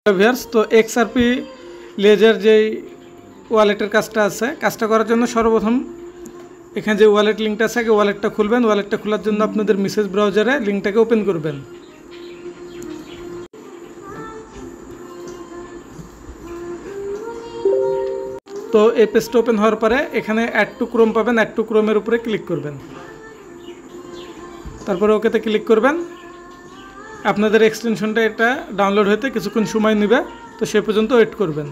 Viewers, তো XRP laser যেই ওয়ালেটের কাজটা আছে, কাজটা করার জন্য সর্বপ্রথম এখানে যে ওয়ালেট লিঙ্কটা আছে আগে ওয়ালেটটা খুলবেন। ওয়ালেটটা খোলার জন্য আপনাদের মেসেজ ব্রাউজারে লিঙ্কটাকে ওপেন করবেন। তো এই পেজটা ওপেন হওয়ার পরে এখানে অ্যাড টু ক্রোম পাবেন। অ্যাড টু ক্রোমের উপরে ক্লিক করবেন, তারপরে ওকেতে ক্লিক করবেন। আপনাদের এক্সটেনশনটা এটা ডাউনলোড হতে কিছুক্ষণ সময় নেবে, তো সে পর্যন্ত ওয়েট করবেন।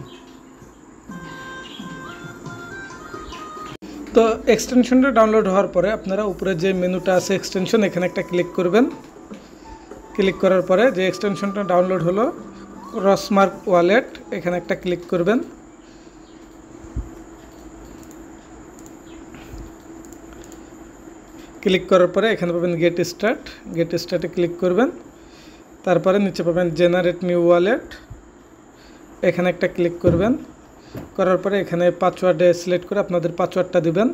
তো এক্সটেনশনটা ডাউনলোড হওয়ার পরে আপনারা উপরে যে মেনুটা আছে এক্সটেনশন, এখানে একটা ক্লিক করবেন। ক্লিক করার পরে যে এক্সটেনশনটা ডাউনলোড হলো ক্রসমার্ক ওয়ালেট, এখানে একটা ক্লিক করবেন। ক্লিক করার পরে এখানে পাবেন গেট স্টার্ট। গেট স্টার্টে ক্লিক করবেন, তারপরে নিচে পাবেন জেনারেট নিউ ওয়ালেট, এখানে একটা ক্লিক করবেন। করার পরে এখানে পাসওয়ার্ডে সিলেক্ট করে আপনাদের পাসওয়ার্ডটা দিবেন।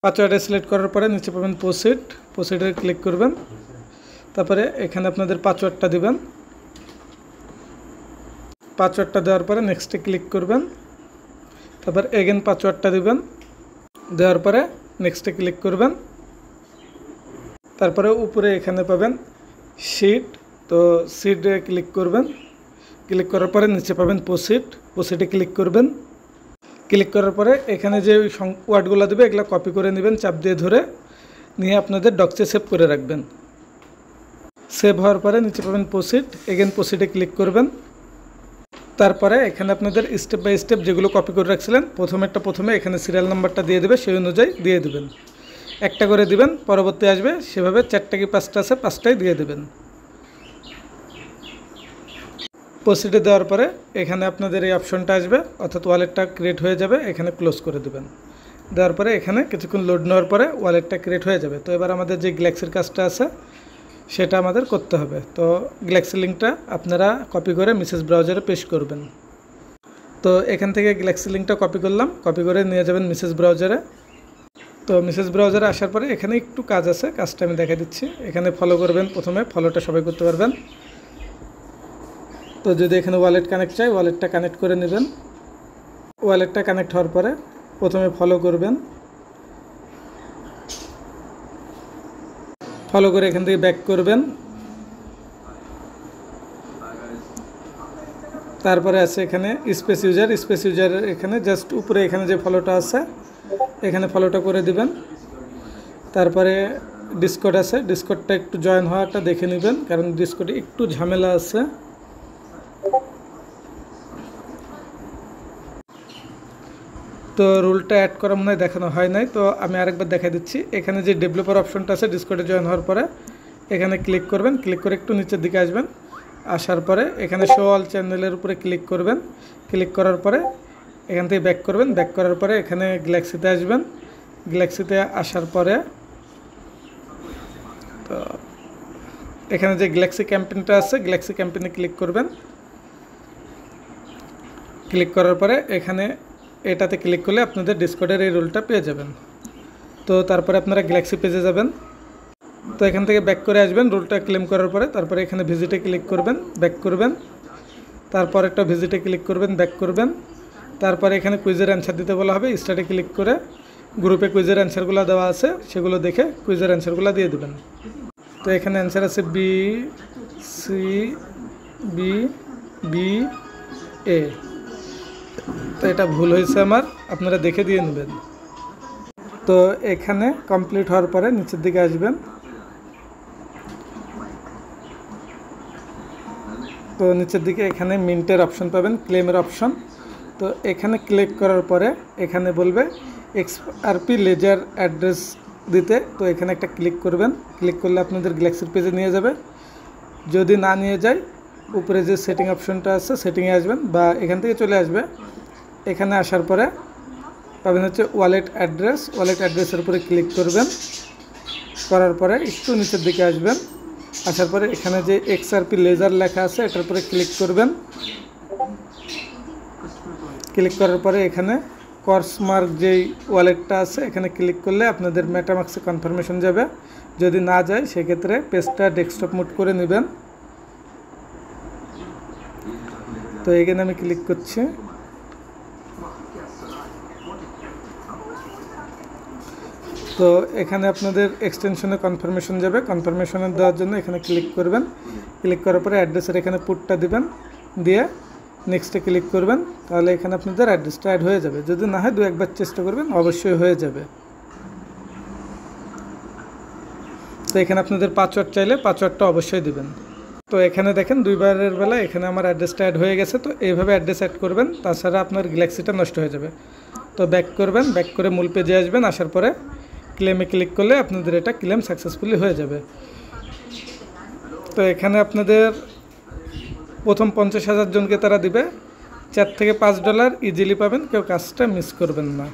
পাসওয়ার্ডে সিলেক্ট করার পরে নিচে পাবেন প্রসিড, প্রসিডে ক্লিক করবেন। তারপরে এখানে আপনাদের পাসওয়ার্ডটা দিবেন। পাসওয়ার্ডটা দেওয়ার পরে নেক্সটে ক্লিক করবেন। তারপর এগেন পাসওয়ার্ডটা দিবেন, দেওয়ার পরে নেক্সটে ক্লিক করবেন। তারপরে উপরে এখানে পাবেন শিট, তো শিটে ক্লিক করবেন। ক্লিক করার পরে নিচে পাবেন প্রসিড, প্রসিডে ক্লিক করবেন। ক্লিক করার পরে এখানে যে ওয়ার্ডগুলো দেবে এগুলো কপি করে নেবেন, চাপ দিয়ে ধরে নিয়ে আপনাদের ডক্সে সেভ করে রাখবেন। সেভ হওয়ার পরে নিচে পাবেন প্রসিড, এগেন প্রসিডে ক্লিক করবেন। তারপরে এখানে আপনাদের স্টেপ বাই স্টেপ যেগুলো কপি করে রাখছিলেন প্রথমে এখানে সিরিয়াল নাম্বারটা দিয়ে দেবে, সেই অনুযায়ী দিয়ে দেবেন। একটা করে দিবেন, পরবর্তী আসবে সেভাবে 4টা কি 5টা আছে 5টাই দিয়ে দেবেন। প্রসিডে দেওয়ার পরে এখানে আপনাদের এই অপশনটা আসবে, অর্থাৎ ওয়ালেটটা ক্রিয়েট হয়ে যাবে, এখানে ক্লোজ করে দেবেন। দেওয়ার পরে এখানে কিছুক্ষণ লোড নেওয়ার পরে ওয়ালেটটা ক্রিয়েট হয়ে যাবে। তো এবার আমাদের যে গ্যালাক্সির কাজটা আছে সেটা আমাদের করতে হবে। তো গ্যালাক্সি লিঙ্কটা আপনারা কপি করে মেসেজ ব্রাউজারে পেস্ট করবেন। তো এখান থেকে গ্যালাক্সি লিঙ্কটা কপি করলাম, কপি করে নিয়ে যাবেন মেসেজ ব্রাউজারে। তো মেসেজ ব্রাউজারে আসার পরে এখানে একটু কাজ আছে, কাজটা আমি দেখা দিচ্ছি। এখানে ফলো করবেন, প্রথমে ফলোটা সবাই করতে পারবেন। তো যদি এখানে ওয়ালেট কানেক্ট চাই, ওয়ালেটটা কানেক্ট করে নেবেন। ওয়ালেটটা কানেক্ট হওয়ার পরে প্রথমে ফলো করবেন, ফলো করে এখান থেকে ব্যাক করবেন। তারপরে আছে এখানে স্পেস ইউজার, এখানে জাস্ট উপরে এখানে যে ফলোটা আছে এখানে ফলোটা করে দিবেন। তারপরে ডিসকর্ড আছে, ডিসকর্ডটা একটু জয়েন হওয়াটা দেখে নেবেন, কারণ ডিসকর্ডে একটু ঝামেলা আছে। তো রুলটা অ্যাড করা মনে হয় দেখানো হয় নাই, তো আমি আরেকবার দেখাই দিচ্ছি। এখানে যে ডেভেলপার অপশনটা আছে ডিসকর্ডে জয়েন হওয়ার পরে এখানে ক্লিক করবেন। ক্লিক করে একটু নিচের দিকে আসবেন, আসার পরে এখানে শো অল চ্যানেলের উপরে ক্লিক করবেন। ক্লিক করার পরে এখান থেকে ব্যাক করবেন। ব্যাক করার পরে এখানে গ্যালাক্সিতে আসবেন। গ্যালাক্সিতে আসার পরে তো এখানে যে গ্যালাক্সি ক্যাম্পেইনটা আছে গ্যালাক্সি ক্যাম্পেইনে ক্লিক করবেন। ক্লিক করার পরে এখানে এটাতে ক্লিক করলে আপনাদের ডিসকর্ডের এই রুলটা পেয়ে যাবেন। তো তারপরে আপনারা গ্যালাক্সি পেজে যাবেন। তো এখান থেকে ব্যাক করে আসবেন রুলটা ক্লেম করার পরে। তারপরে এখানে ভিজিটে ক্লিক করবেন, ব্যাক করবেন। তারপর একটা ভিজিটে ক্লিক করবেন, ব্যাক করবেন। তারপরে এখানে কুইজের অ্যান্সার দিতে বলা হবে, স্টার্টে ক্লিক করে গ্রুপে কুইজের অ্যান্সারগুলো দেওয়া আছে সেগুলো দেখে কুইজের অ্যান্সারগুলো দিয়ে দেবেন। তো এখানে অ্যান্সার আছে B C B B A. তো এটা ভুল হয়েছে আমার, আপনারা দেখে দিয়ে নেবেন। তো এখানে কমপ্লিট হওয়ার পরে নিচের দিকে আসবেন। তো নিচের দিকে এখানে মিন্টের অপশন পাবেন, ক্লেমের অপশন। তো এখানে ক্লিক করার পরে এখানে বলবে এক্সআরপি লেজার অ্যাড্রেস দিতে। তো এখানে একটা ক্লিক করবেন। ক্লিক করলে আপনাদের গ্যালাক্সির পেজে নিয়ে যাবে। যদি না নিয়ে যায় উপরে যে সেটিং অপশনটা আছে সেটিংয়ে আসবেন, বা এখান থেকে চলে আসবে। এখানে আসার পরে পাবেন হচ্ছে ওয়ালেট অ্যাড্রেস, ওয়ালেট অ্যাড্রেসের উপরে ক্লিক করবেন। করার পরে একটু নিচের দিকে আসবেন। আসার পরে এখানে যে এক্সআরপি লেজার লেখা আছে এটার উপরে ক্লিক করবেন। ক্লিক করার পরে এখানে ক্রসমার্ক যেই ওয়ালেটটা আছে এখানে ক্লিক করলে আপনাদের মেটামাক্সে কনফার্মেশন যাবে। যদি না যায় সেক্ষেত্রে পেজটা ডেস্কটপ মোড করে নেবেন। তো এখানে আমি ক্লিক করছি। তো এখানে আপনাদের এক্সটেনশনে কনফার্মেশন যাবে, কনফার্মেশনে দেওয়ার জন্য এখানে ক্লিক করবেন। ক্লিক করার পরে অ্যাড্রেসের এখানে পুটটা দিবেন, দিয়ে নেক্সটে ক্লিক করবেন। তাহলে এখানে আপনাদের অ্যাড্রেসটা অ্যাড হয়ে যাবে। যদি না হয় 2-1 বার চেষ্টা করবেন, অবশ্যই হয়ে যাবে। তো এখানে আপনাদের পাসওয়ার্ড চাইলে পাসওয়ার্ডটা অবশ্যই দিবেন। তো এখানে দেখেন 2 বারের বেলা এখানে আমার অ্যাড্রেসটা অ্যাড হয়ে গেছে। তো এইভাবে অ্যাড্রেস অ্যাড করবেন, তাছাড়া আপনার গ্যালাক্সিটা নষ্ট হয়ে যাবে। তো ব্যাক করবেন, ব্যাক করে মূল পেজে আসবেন। আসার পরে ক্লেমে ক্লিক করলে আপনাদের এটা ক্লেম সাকসেসফুলি হয়ে যাবে। তো এখানে আপনাদের প্রথম 50,000 জনকে তারা দিবে। $4 থেকে $5 ইজিলি পাবেন, কেউ কাজটা মিস করবেন না।